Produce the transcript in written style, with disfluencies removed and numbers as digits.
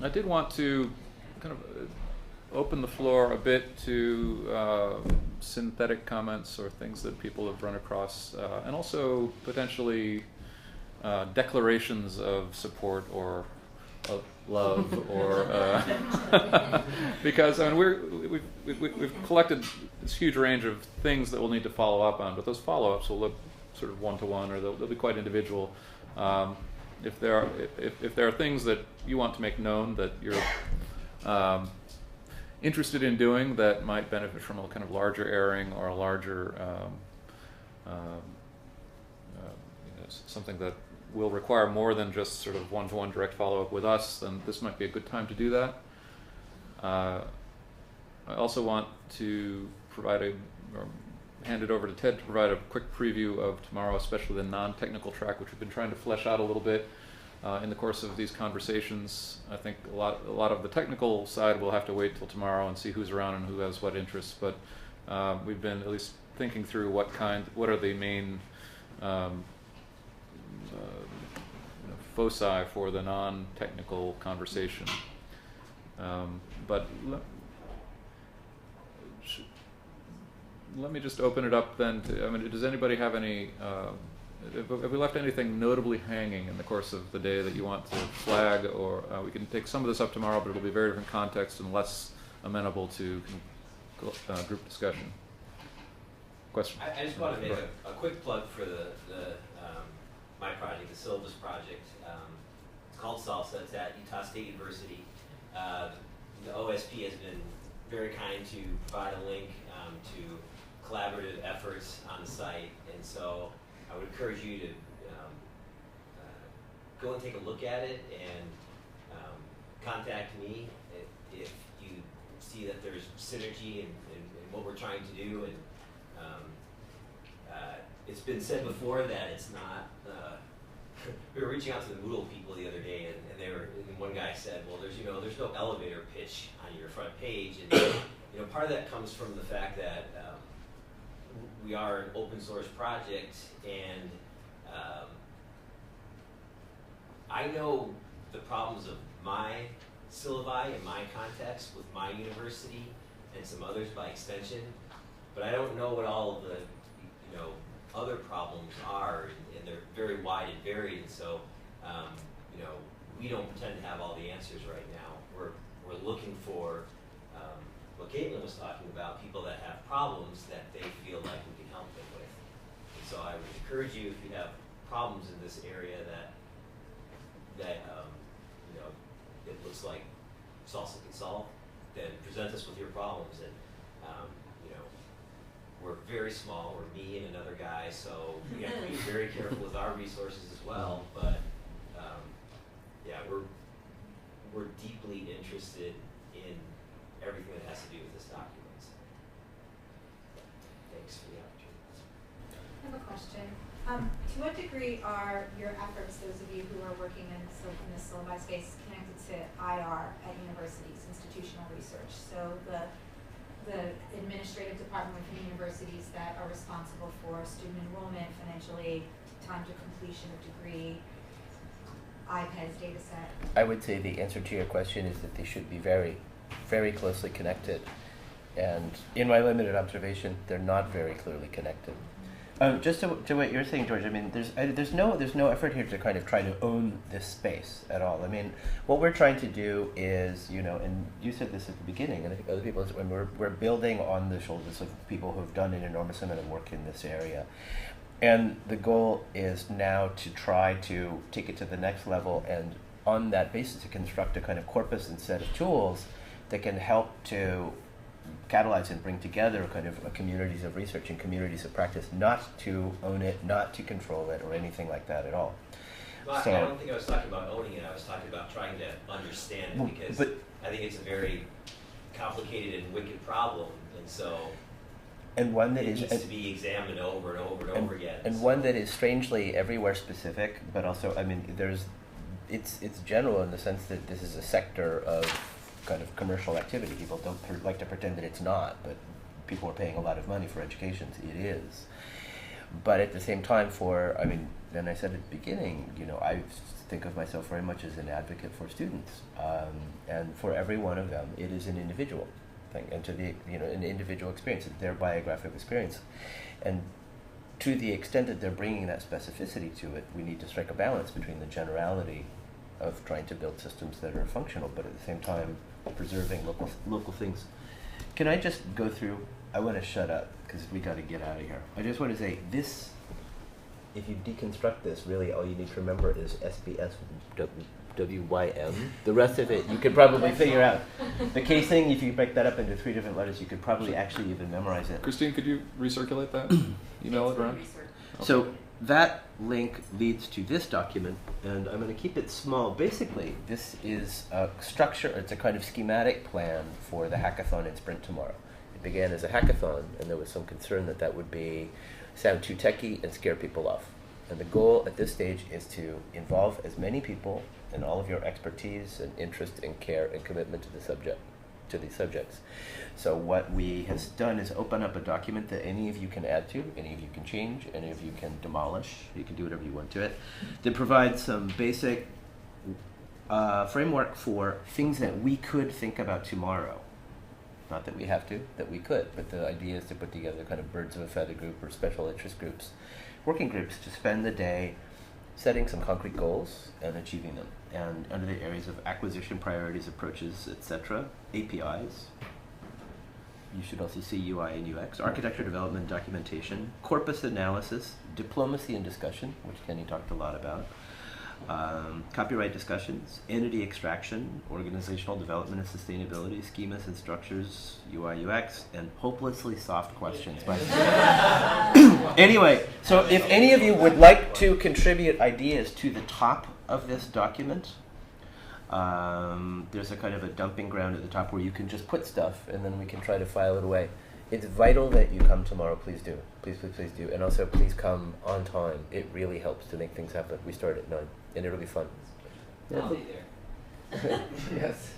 I did want to kind of open the floor a bit to synthetic comments or things that people have run across, and also potentially declarations of support or love, or because I mean we've collected this huge range of things that we'll need to follow up on, but those follow-ups will look sort of one-to-one, or they'll be quite individual. If there are things that you want to make known that you're interested in doing that might benefit from a kind of larger airing or a larger something that will require more than just sort of one-to-one direct follow-up with us, then this might be a good time to do that. I also want to provide or hand it over to Ted to provide a quick preview of tomorrow, especially the non-technical track, which we've been trying to flesh out a little bit in the course of these conversations. I think a lot of the technical side will have to wait till tomorrow and see who's around and who has what interests. But we've been at least thinking through what are the main foci for the non-technical conversation. But let me just open it up then to, I mean, does anybody have any, have we left anything notably hanging in the course of the day that you want to flag, or we can take some of this up tomorrow, but it'll be a very different context and less amenable to group discussion. Question? I just want to make a quick plug for my project, the Syllabus project. It's called SALSA. It's at Utah State University. The OSP has been very kind to provide a link to collaborative efforts on the site, and so I would encourage you to go and take a look at it and contact me if you see that there's synergy in what we're trying to do. And it's been said before that it's not. We were reaching out to the Moodle people the other day, and one guy said, "Well, there's no elevator pitch on your front page," and part of that comes from the fact that we are an open source project, and I know the problems of my syllabi in my context with my university and some others by extension, but I don't know what all of the other problems are, and they're very wide and varied. And so we don't pretend to have all the answers right now. We're looking for what Caitlin was talking about, people that have problems that they feel like we can help them with. And so I would encourage you, if you have problems in this area that it looks like SALSA can solve, then present us with your problems. And we're very small. We're me and another guy, so we have to be very careful with our resources as well. But yeah, we're deeply interested in everything that has to do with this document. Thanks for the opportunity. I have a question. To what degree are your efforts, those of you who are working in the syllabi space, connected to IR at universities, institutional research? So the administrative department within universities that are responsible for student enrollment, financial aid, time to completion of degree, iPads, data set? I would say the answer to your question is that they should be very, very closely connected. And in my limited observation, they're not very clearly connected. Just to what you're saying, George, I mean, there's no effort here to kind of try to own this space at all. I mean, what we're trying to do is, and you said this at the beginning, and I think other people, when we're building on the shoulders of people who've done an enormous amount of work in this area. And the goal is now to try to take it to the next level, and on that basis to construct a kind of corpus and set of tools that can help to catalyze and bring together kind of communities of research and communities of practice, not to own it, not to control it, or anything like that at all. Well, I don't think I was talking about owning it. I was talking about trying to understand it, because I think it's a very complicated and wicked problem, and so one that it needs to be examined over and over and over again. And one that is strangely everywhere specific, but also, I mean, it's general in the sense that this is a sector of kind of commercial activity. People don't like to pretend that it's not, but people are paying a lot of money for education. It is. But at the same time, and I said at the beginning, I think of myself very much as an advocate for students, and for every one of them, it is an individual thing, and to the an individual experience, their biographical experience, and to the extent that they're bringing that specificity to it, we need to strike a balance between the generality of trying to build systems that are functional, but at the same time preserving local things. Can I just go through? I want to shut up because we got to get out of here. I just want to say this. If you deconstruct this, really all you need to remember is SBSWYM. The rest of it you could probably figure out. The casing, if you break that up into 3 different letters, you could probably actually even memorize it. Christine, could you recirculate that? Email it around? Okay. So that link leads to this document, and I'm going to keep it small. Basically, this is a structure, it's a kind of schematic plan for the hackathon in Sprint tomorrow. It began as a hackathon, and there was some concern that that would sound too techy and scare people off. And the goal at this stage is to involve as many people and all of your expertise and interest and care and commitment to these subjects. So what we have done is open up a document that any of you can add to, any of you can change, any of you can demolish, you can do whatever you want to it, that provides some basic framework for things that we could think about tomorrow. Not that we have to, that we could, but the idea is to put together kind of birds of a feather group or special interest groups, working groups, to spend the day setting some concrete goals and achieving them. And under the areas of acquisition, priorities, approaches, etc., APIs. You should also see UI and UX, architecture development, documentation, corpus analysis, diplomacy and discussion, which Kenny talked a lot about, copyright discussions, entity extraction, organizational development and sustainability, schemas and structures, UI, UX, and hopelessly soft questions. Anyway, so if any of you would like to contribute ideas to the top of this document, there's a kind of a dumping ground at the top where you can just put stuff, and then we can try to file it away. It's vital that you come tomorrow. Please do. Please, please, please do. And also, please come on time. It really helps to make things happen. We start at 9, and it'll be fun. I'll be there. Yes.